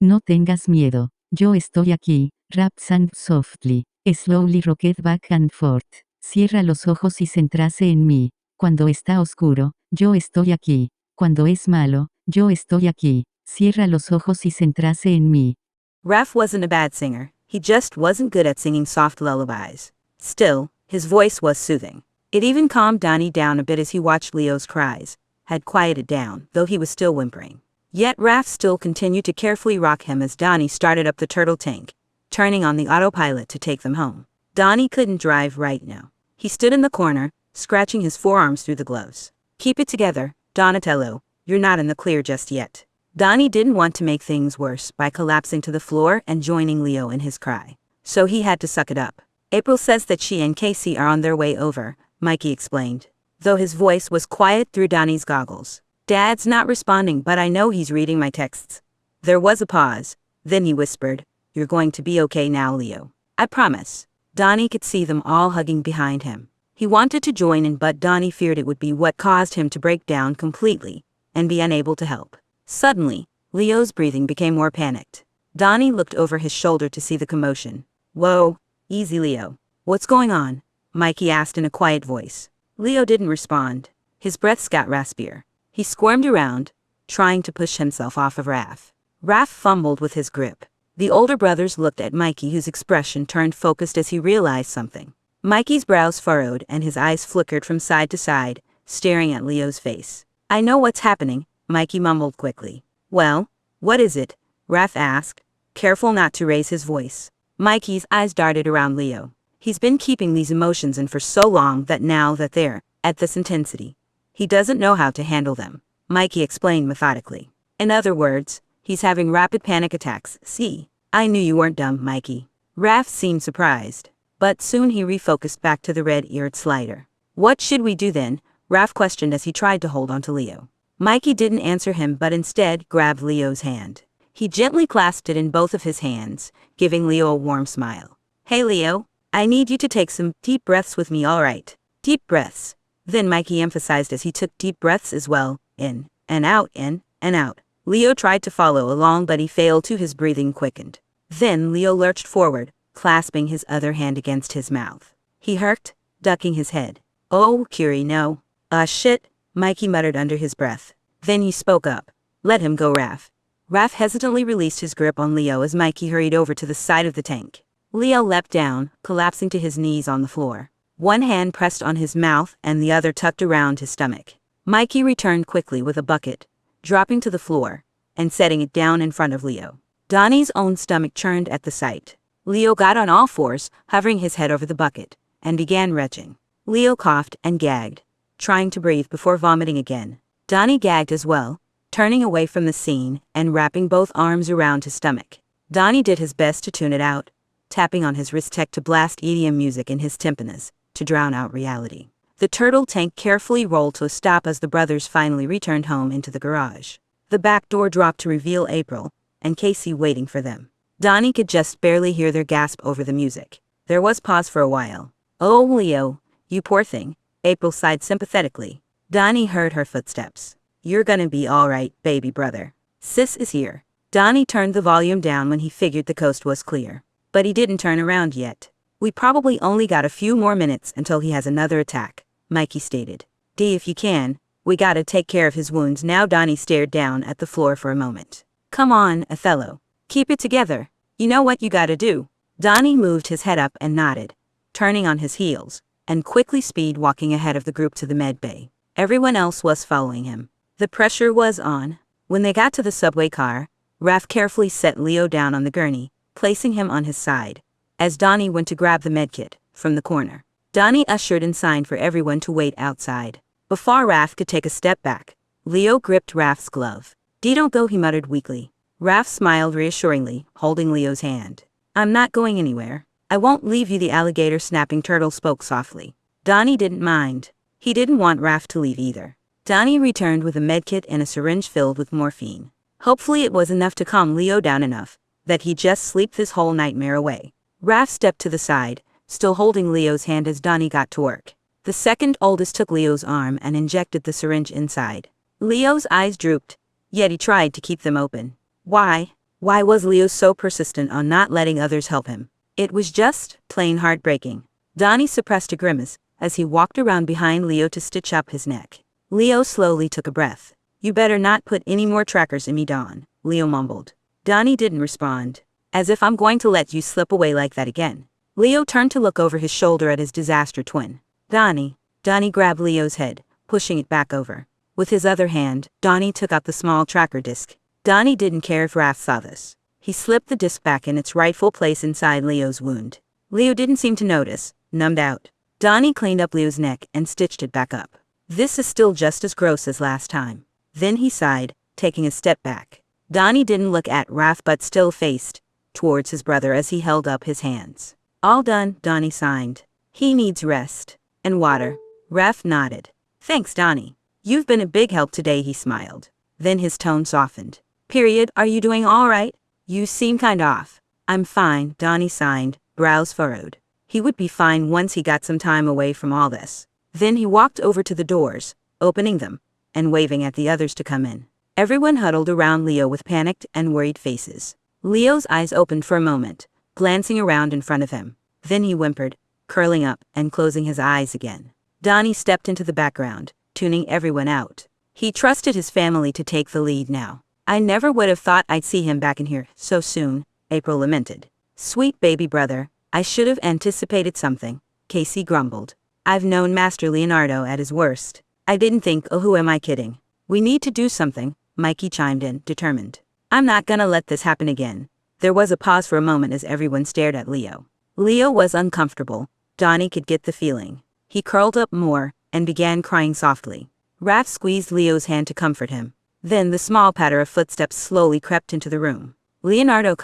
No tengas miedo, yo estoy aquí, Raph sang softly, slowly rocked back and forth. Cierra los ojos y centrase en mí. Cuando está oscuro, yo estoy aquí. Cuando es malo, yo estoy aquí. Cierra los ojos y centrase en mí. Raph wasn't a bad singer, he just wasn't good at singing soft lullabies. Still, his voice was soothing. It even calmed Donnie down a bit as he watched Leo's cries, had quieted down, though he was still whimpering. Yet Raph still continued to carefully rock him as Donnie started up the turtle tank, turning on the autopilot to take them home. Donnie couldn't drive right now. He stood in the corner, scratching his forearms through the gloves. Keep it together, Donatello, you're not in the clear just yet. Donnie didn't want to make things worse by collapsing to the floor and joining Leo in his cry. So he had to suck it up. April says that she and Casey are on their way over, Mikey explained, though his voice was quiet through Donnie's goggles. Dad's not responding, but I know he's reading my texts. There was a pause. Then he whispered, you're going to be okay now, Leo. I promise. Donnie could see them all hugging behind him. He wanted to join in, but Donnie feared it would be what caused him to break down completely and be unable to help. Suddenly, Leo's breathing became more panicked. Donnie looked over his shoulder to see the commotion. Whoa, easy, Leo. What's going on? Mikey asked in a quiet voice. Leo didn't respond. His breaths got raspier. He squirmed around, trying to push himself off of Raph. Raph fumbled with his grip. The older brothers looked at Mikey, whose expression turned focused as he realized something. Mikey's brows furrowed and his eyes flickered from side to side, staring at Leo's face. "I know what's happening," Mikey mumbled quickly. "Well, what is it?" Raph asked, careful not to raise his voice. Mikey's eyes darted around Leo. He's been keeping these emotions in for so long that now that they're at this intensity, he doesn't know how to handle them, Mikey explained methodically. "In other words, he's having rapid panic attacks. See, I knew you weren't dumb, Mikey." Raph seemed surprised, but soon he refocused back to the red-eared slider. "What should we do then?" Raph questioned as he tried to hold on to Leo. Mikey didn't answer him but instead grabbed Leo's hand. He gently clasped it in both of his hands, giving Leo a warm smile. "Hey Leo, I need you to take some deep breaths with me, all right? Deep breaths." Then Mikey emphasized as he took deep breaths as well, in and out, in and out. Leo tried to follow along but he failed too, his breathing quickened. Then Leo lurched forward, clasping his other hand against his mouth. He herked, ducking his head. "Oh, Curie, no." Shit," Mikey muttered under his breath. Then he spoke up. "Let him go, Raph." Raph hesitantly released his grip on Leo as Mikey hurried over to the side of the tank. Leo leapt down, collapsing to his knees on the floor. One hand pressed on his mouth and the other tucked around his stomach. Mikey returned quickly with a bucket, dropping to the floor, and setting it down in front of Leo. Donnie's own stomach churned at the sight. Leo got on all fours, hovering his head over the bucket, and began retching. Leo coughed and gagged, trying to breathe before vomiting again. Donnie gagged as well, turning away from the scene and wrapping both arms around his stomach. Donnie did his best to tune it out, tapping on his wrist tech to blast EDM music in his tympanas to drown out reality. The turtle tank carefully rolled to a stop as the brothers finally returned home into the garage. The back door dropped to reveal April and Casey waiting for them. Donnie could just barely hear their gasp over the music. There was pause for a while. "Oh, Leo, you poor thing," April sighed sympathetically. Donnie heard her footsteps. "You're gonna be all right, baby brother. Sis is here." Donnie turned the volume down when he figured the coast was clear. But he didn't turn around yet. "We probably only got a few more minutes until he has another attack," Mikey stated. "D, if you can, we gotta take care of his wounds now." Donnie stared down at the floor for a moment. "Come on, Othello. Keep it together. You know what you gotta do." Donnie moved his head up and nodded, turning on his heels, and quickly speed walking ahead of the group to the med bay. Everyone else was following him. The pressure was on. When they got to the subway car, Raph carefully set Leo down on the gurney, placing him on his side, as Donnie went to grab the medkit from the corner. Donnie ushered and signed for everyone to wait outside. Before Raph could take a step back, Leo gripped Raph's glove. "D, don't go," he muttered weakly. Raph smiled reassuringly, holding Leo's hand. "I'm not going anywhere. I won't leave you," the alligator-snapping turtle spoke softly. Donnie didn't mind. He didn't want Raph to leave either. Donnie returned with a medkit and a syringe filled with morphine. Hopefully it was enough to calm Leo down enough that he just sleep this whole nightmare away. Raph stepped to the side, still holding Leo's hand as Donnie got to work. The second oldest took Leo's arm and injected the syringe inside. Leo's eyes drooped, yet he tried to keep them open. Why was Leo so persistent on not letting others help him? It was just plain heartbreaking. Donnie suppressed a grimace as he walked around behind Leo to stitch up his neck. Leo slowly took a breath. "You better not put any more trackers in me, Don," Leo mumbled. Donnie didn't respond. "As if I'm going to let you slip away like that again." Leo turned to look over his shoulder at his disaster twin. Donnie grabbed Leo's head, pushing it back over. With his other hand, Donnie took out the small tracker disc. Donnie didn't care if Raph saw this. He slipped the disc back in its rightful place inside Leo's wound. Leo didn't seem to notice, numbed out. Donnie cleaned up Leo's neck and stitched it back up. "This is still just as gross as last time." Then he sighed, taking a step back. Donnie didn't look at Raph but still faced towards his brother as he held up his hands. "All done," Donnie signed. "He needs rest. And water." Raph nodded. "Thanks, Donnie. You've been a big help today," he smiled. Then his tone softened. "Period, are you doing all right? You seem kind off." "I'm fine," Donnie signed, brows furrowed. He would be fine once he got some time away from all this. Then he walked over to the doors, opening them, and waving at the others to come in. Everyone huddled around Leo with panicked and worried faces. Leo's eyes opened for a moment, glancing around in front of him. Then he whimpered, curling up and closing his eyes again. Donnie stepped into the background, tuning everyone out. He trusted his family to take the lead now. I never would have thought I'd see him back in here so soon, April lamented. Sweet baby brother, I should have anticipated something, Casey grumbled. I've known Master Leonardo at his worst. I didn't think, oh, who am I kidding? We need to do something, Mikey chimed in, determined. I'm not gonna let this happen again. There was a pause for a moment as everyone stared at Leo. Leo was uncomfortable. Donnie could get the feeling. He curled up more and began crying softly. Raph squeezed Leo's hand to comfort him. Then the small patter of footsteps slowly crept into the room. Leonardo,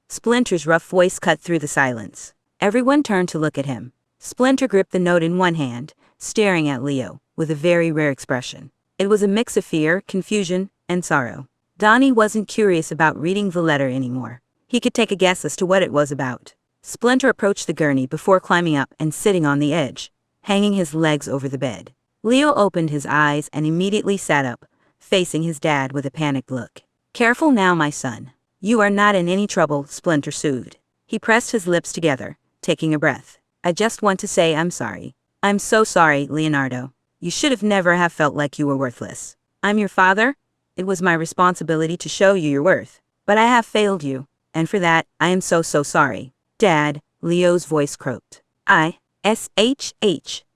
Splinter's rough voice cut through the silence. Everyone turned to look at him. Splinter gripped the note in one hand, staring at Leo, with a very rare expression. It was a mix of fear, confusion, and sorrow. Donnie wasn't curious about reading the letter anymore. He could take a guess as to what it was about. Splinter approached the gurney before climbing up and sitting on the edge, hanging his legs over the bed. Leo opened his eyes and immediately sat up, facing his dad with a panicked look. Careful now, my son. You are not in any trouble, Splinter soothed. He pressed his lips together, taking a breath. I just want to say I'm sorry. I'm so sorry, Leonardo. You should have never have felt like you were worthless. I'm your father. It was my responsibility to show you your worth. But I have failed you, and for that, I am so sorry. Dad, Leo's voice croaked.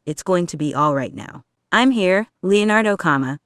It's going to be all right now. I'm here, Leonardo,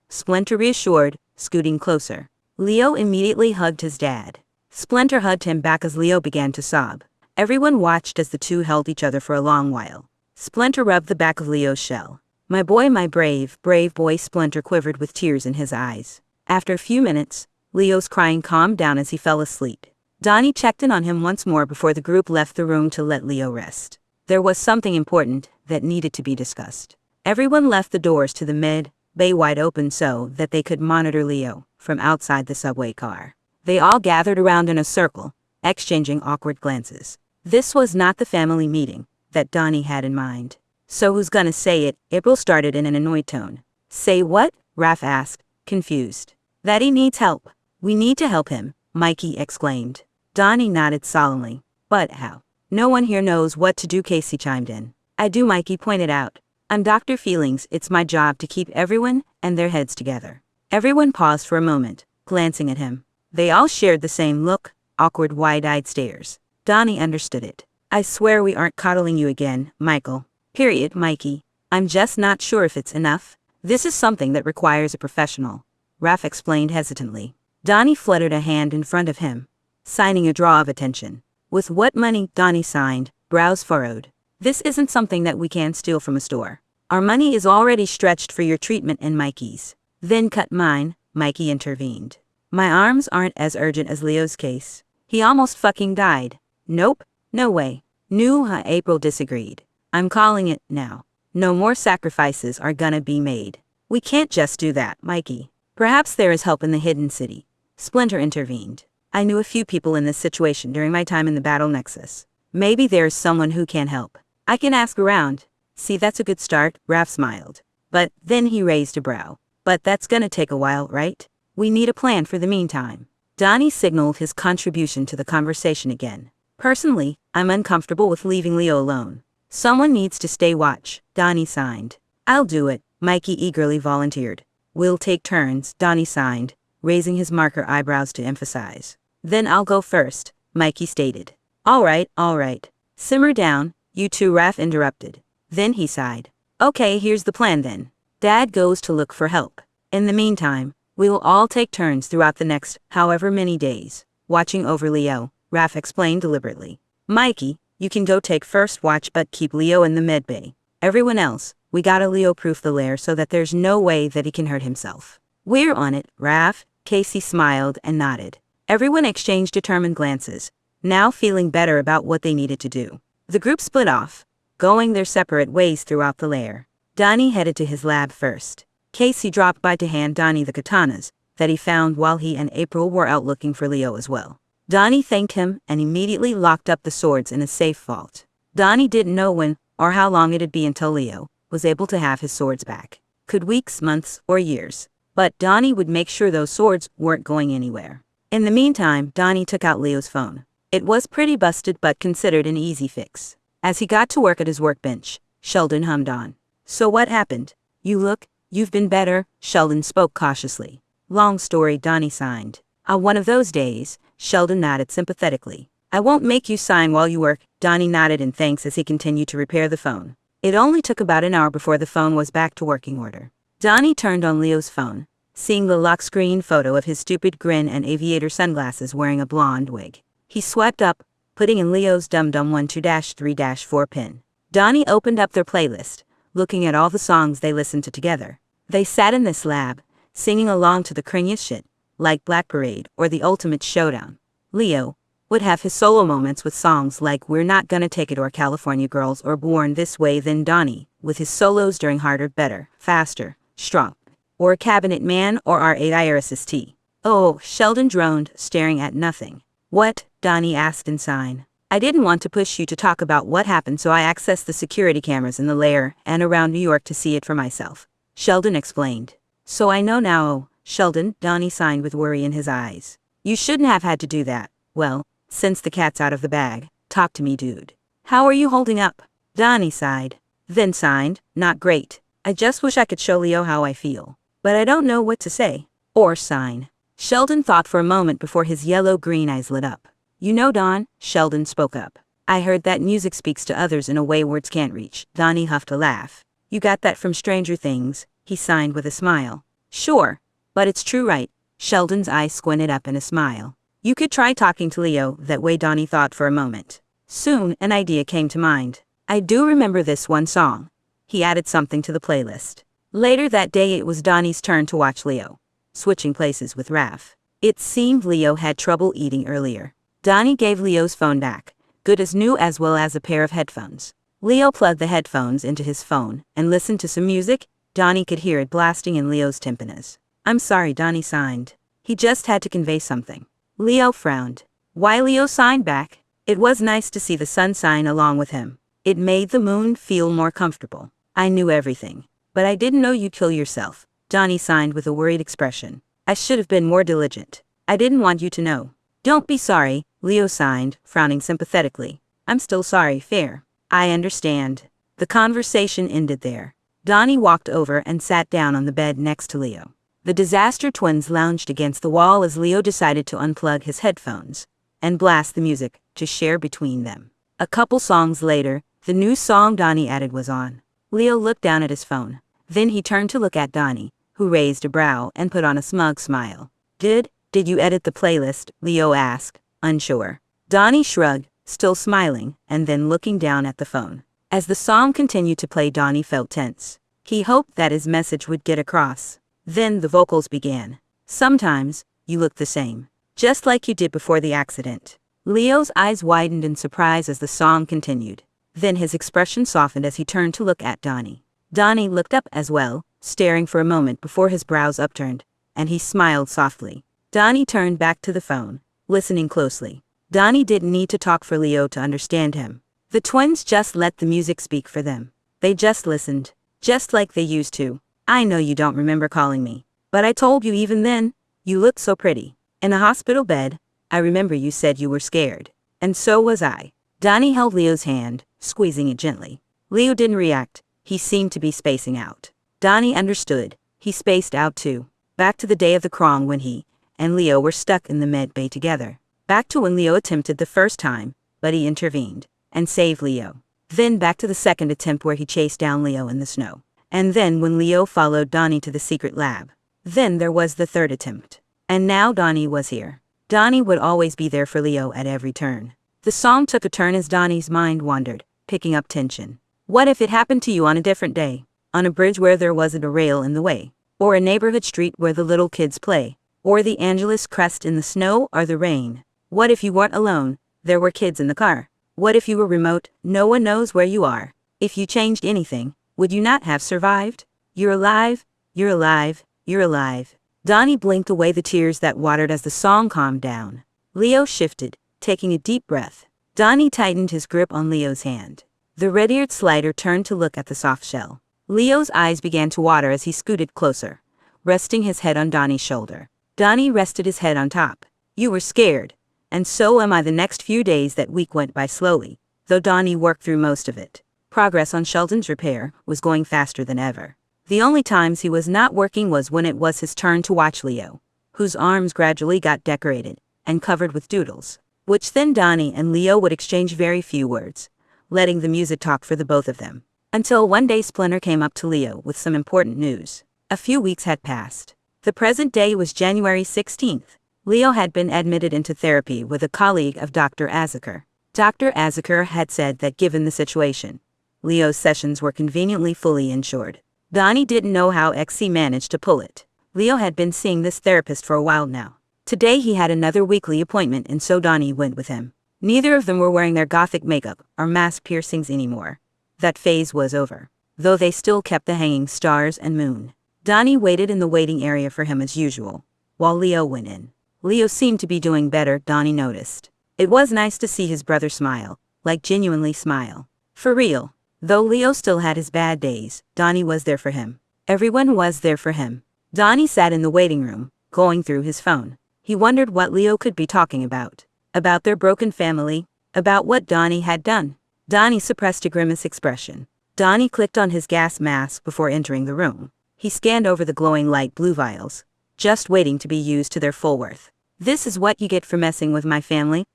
Splinter reassured, scooting closer. Leo immediately hugged his dad. Splinter hugged him back as Leo began to sob. Everyone watched as the two held each other for a long while. Splinter rubbed the back of Leo's shell. My boy, my brave boy. Splinter quivered with tears in his eyes. After a few minutes, Leo's crying calmed down as he fell asleep. Donnie checked in on him once more before the group left the room to let Leo rest. There was something important that needed to be discussed. Everyone left the doors to the med bay wide open so that they could monitor Leo from outside the subway car. They all gathered around in a circle, exchanging awkward glances. This was not the family meeting that Donnie had in mind. So who's gonna say it? April started in an annoyed tone. Say what? Raph asked, confused. That he needs help. We need to help him, Mikey exclaimed. Donnie nodded solemnly. But how? No one here knows what to do, Casey chimed in. I do, Mikey pointed out. I'm Dr. Feelings. It's my job to keep everyone and their heads together. Everyone paused for a moment, glancing at him. They all shared the same look, awkward wide-eyed stares. Donnie understood it. I swear we aren't coddling you again, Michael. Period, Mikey. I'm just not sure if it's enough. This is something that requires a professional, Raph explained hesitantly. Donnie fluttered a hand in front of him, signing a draw of attention. With what money? Donnie signed, brows furrowed. This isn't something that we can steal from a store. Our money is already stretched for your treatment and Mikey's. Then cut mine, Mikey intervened. My arms aren't as urgent as Leo's case. He almost fucking died. Nope, no way. April disagreed. I'm calling it now. No more sacrifices are gonna be made. We can't just do that, Mikey. Perhaps there is help in the hidden city. Splinter intervened. I knew a few people in this situation during my time in the Battle Nexus. Maybe there's someone who can help. I can ask around. See, that's a good start, Raph smiled. But then he raised a brow. But that's gonna take a while, right? We need a plan for the meantime. Donnie signaled his contribution to the conversation again. Personally, I'm uncomfortable with leaving Leo alone. Someone needs to stay watch, Donnie signed. I'll do it, Mikey eagerly volunteered. We'll take turns, Donnie signed, raising his marker eyebrows to emphasize. Then I'll go first, Mikey stated. All right. Simmer down, you two, Raph interrupted. Then he sighed. Okay, here's the plan then. Dad goes to look for help. In the meantime, we'll all take turns throughout the next however many days, watching over Leo, Raph explained deliberately. Mikey, you can go take first watch but keep Leo in the medbay. Everyone else, we gotta Leo-proof the lair so that there's no way that he can hurt himself. We're on it, Raph, Casey smiled and nodded. Everyone exchanged determined glances, now feeling better about what they needed to do. The group split off, going their separate ways throughout the lair. Donnie headed to his lab first. Casey dropped by to hand Donnie the katanas that he found while he and April were out looking for Leo as well. Donnie thanked him and immediately locked up the swords in a safe vault. Donnie didn't know when or how long it'd be until Leo was able to have his swords back. Could weeks, months, or years. But Donnie would make sure those swords weren't going anywhere. In the meantime, Donnie took out Leo's phone. It was pretty busted but considered an easy fix. As he got to work at his workbench, Sheldon hummed on. So what happened? You look You've been better, Sheldon spoke cautiously. Long story, Donnie signed. One of those days, Sheldon nodded sympathetically. I won't make you sign while you work, Donnie nodded in thanks as he continued to repair the phone. It only took about an hour before the phone was back to working order. Donnie turned on Leo's phone, seeing the lock screen photo of his stupid grin and aviator sunglasses wearing a blonde wig. He swiped up, putting in Leo's dum-dum 12-3-4 pin. Donnie opened up their playlist, looking at all the songs they listened to together. They sat in this lab, singing along to the cringiest shit, like Black Parade or The Ultimate Showdown. Leo would have his solo moments with songs like We're Not Gonna Take It or California Girls or Born This Way. Then Donnie, with his solos during Harder, Better, Faster, Strong, or Cabinet Man or our AttemptSelf-Harmharmful. Oh, Sheldon droned, staring at nothing. What? Donnie asked in sign. I didn't want to push you to talk about what happened, so I accessed the security cameras in the lair and around New York to see it for myself, Sheldon explained. So I know now, Sheldon, Donnie signed with worry in his eyes. You shouldn't have had to do that. Well, since the cat's out of the bag, talk to me, dude. How are you holding up? Donnie sighed. Then signed, not great. I just wish I could show Leo how I feel. But I don't know what to say. Or sign. Sheldon thought for a moment before his yellow-green eyes lit up. You know, Don, Sheldon spoke up. I heard that music speaks to others in a way words can't reach. Donnie huffed a laugh. You got that from Stranger Things, he signed with a smile. Sure, but it's true, right? Sheldon's eyes squinted up in a smile. You could try talking to Leo that way, Donnie thought for a moment. Soon, an idea came to mind. I do remember this one song. He added something to the playlist. Later that day it was Donnie's turn to watch Leo, switching places with Raph. It seemed Leo had trouble eating earlier. Donnie gave Leo's phone back, good as new, as well as a pair of headphones. Leo plugged the headphones into his phone and listened to some music. Donnie could hear it blasting in Leo's tympanas. I'm sorry, Donnie signed. He just had to convey something. Leo frowned. Why? Leo signed back. It was nice to see the sun sign along with him. It made the moon feel more comfortable. I knew everything. But I didn't know you'd kill yourself. Donnie signed with a worried expression. I should have been more diligent. I didn't want you to know. Don't be sorry, Leo signed, frowning sympathetically. I'm still sorry, fair. I understand. The conversation ended there. Donnie walked over and sat down on the bed next to Leo. The disaster twins lounged against the wall as Leo decided to unplug his headphones and blast the music to share between them. A couple songs later, the new song Donnie added was on. Leo looked down at his phone. Then he turned to look at Donnie, who raised a brow and put on a smug smile. Did you edit the playlist? Leo asked, unsure. Donnie shrugged, still smiling, and then looking down at the phone. As the song continued to play, Donnie felt tense. He hoped that his message would get across. Then the vocals began. Sometimes, you look the same. Just like you did before the accident. Leo's eyes widened in surprise as the song continued. Then his expression softened as he turned to look at Donnie. Donnie looked up as well, staring for a moment before his brows upturned, and he smiled softly. Donnie turned back to the phone, listening closely. Donnie didn't need to talk for Leo to understand him. The twins just let the music speak for them. They just listened, just like they used to. I know you don't remember calling me, but I told you even then. You looked so pretty. In a hospital bed, I remember you said you were scared. And so was I. Donnie held Leo's hand, squeezing it gently. Leo didn't react. He seemed to be spacing out. Donnie understood. He spaced out too. Back to the day of the crong when he and Leo were stuck in the med bay together. Back to when Leo attempted the first time, but he intervened and saved Leo. Then back to the second attempt where he chased down Leo in the snow. And then when Leo followed Donnie to the secret lab. Then there was the third attempt. And now Donnie was here. Donnie would always be there for Leo at every turn. The song took a turn as Donnie's mind wandered, picking up tension. What if it happened to you on a different day? On a bridge where there wasn't a rail in the way? Or a neighborhood street where the little kids play? Or the Angeles crest in the snow or the rain? What if you weren't alone? There were kids in the car. What if you were remote? No one knows where you are. If you changed anything, would you not have survived? You're alive, you're alive, you're alive. Donnie blinked away the tears that watered as the song calmed down. Leo shifted, taking a deep breath. Donnie tightened his grip on Leo's hand. The red-eared slider turned to look at the soft shell. Leo's eyes began to water as he scooted closer, resting his head on Donnie's shoulder. Donnie rested his head on top. You were scared. And so am I. The next few days that week went by slowly, though Donnie worked through most of it. Progress on Sheldon's repair was going faster than ever. The only times he was not working was when it was his turn to watch Leo, whose arms gradually got decorated and covered with doodles, which then Donnie and Leo would exchange very few words, letting the music talk for the both of them. Until one day Splinter came up to Leo with some important news. A few weeks had passed. The present day was January 16th. Leo had been admitted into therapy with a colleague of Dr. Azaker. Dr. Azaker had said that given the situation, Leo's sessions were conveniently fully insured. Donnie didn't know how XC managed to pull it. Leo had been seeing this therapist for a while now. Today he had another weekly appointment and so Donnie went with him. Neither of them were wearing their gothic makeup or mask piercings anymore. That phase was over, though they still kept the hanging stars and moon. Donnie waited in the waiting area for him as usual, while Leo went in. Leo seemed to be doing better, Donnie noticed. It was nice to see his brother smile, like genuinely smile. For real. Though Leo still had his bad days, Donnie was there for him. Everyone was there for him. Donnie sat in the waiting room, going through his phone. He wondered what Leo could be talking about. About their broken family, about what Donnie had done. Donnie suppressed a grimace expression. Donnie clicked on his gas mask before entering the room. He scanned over the glowing light blue vials, just waiting to be used to their full worth. "This is what you get for messing with my family,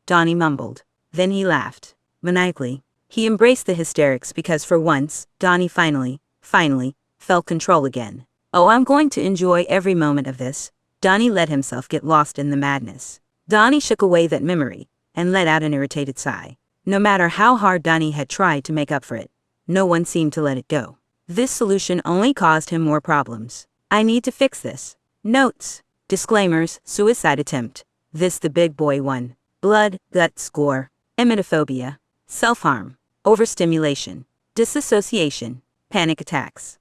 Donnie mumbled. Then he laughed, maniacally. He embraced the hysterics because for once, Donnie finally, felt control again. "Oh, I'm going to enjoy every moment of this." Donnie let himself get lost in the madness. Donnie shook away that memory, and let out an irritated sigh. No matter how hard Donnie had tried to make up for it, no one seemed to let it go. This solution only caused him more problems. "I need to fix this." Notes. Disclaimers. Suicide attempt. This the big boy one. Blood, guts, gore. Emetophobia. Self-harm. Overstimulation. Disassociation. Panic attacks.